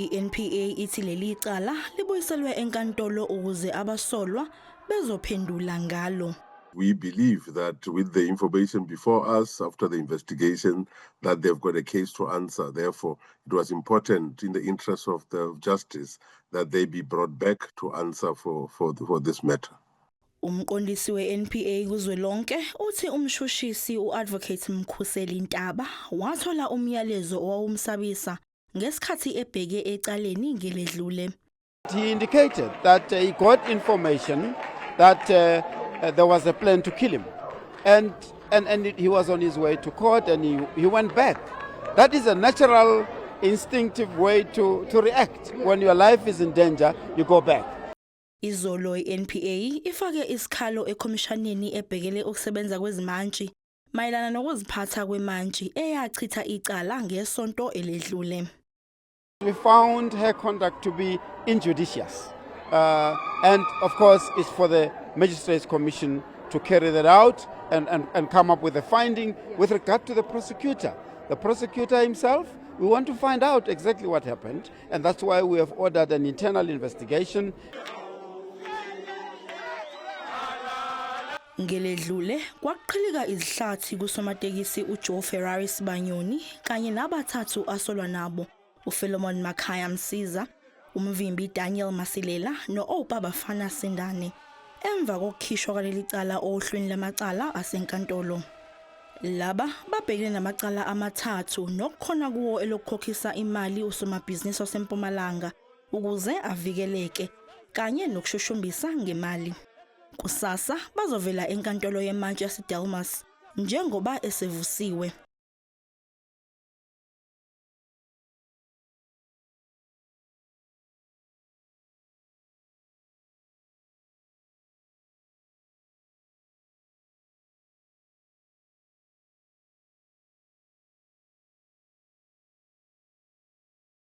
I-NPA ithi leli cala libuyiselwe enkantolo ukuze abasolwa bezophendula ngalo. We believe that with the information before us after the investigation that they've got a case to answer. Therefore, it was important in the interest of the justice that they be brought back to answer for this matter. Umqondisi we-NPA kuzwelonke uthi umshushisi uAdvocate Mkhuseli Ntaba wathola umyalezo owawumsabisa ngesikhathi ebheke ecaleni ngeledlule. He indicated that he got information that there was a plan to kill him, and he was on his way to court, and he went back. That is a natural, instinctive way to react. When your life is in danger, you go back. Izolo i-NPA ifake isikhalo eKhomishanini ebhekele ukusebenza kwezimantshi mayelana nokuziphatha kwemantshi eyachitha icala ngesonto eledlule. We found her conduct to be injudicious, and of course it's for the Magistrates Commission to carry that out and come up with a finding with regard to the prosecutor. The prosecutor himself, we want to find out exactly what happened, and that's why we have ordered an internal investigation. Ngeledlule kwaqhilika izihlathi kusomatekisi uJoe Ferrari Sibanyoni kanye nabathathu asolwa nabo uPhilemon Makhaya Msiza, umvimbi Daniel Masilela noOpa Bafana Sindane emva kokukhishwa kwaleli cala ohlwini lamacala asenkantolo. Laba babhekene namacala amathathu nokukhona kuwo elokukhokhisa imali usomabhizinisi waseMpumalanga ukuze avikeleke kanye nokushushumbisa ngemali. Kusasa bazovela enkantolo yemantshi yaseDelmas njengoba esevusiwe.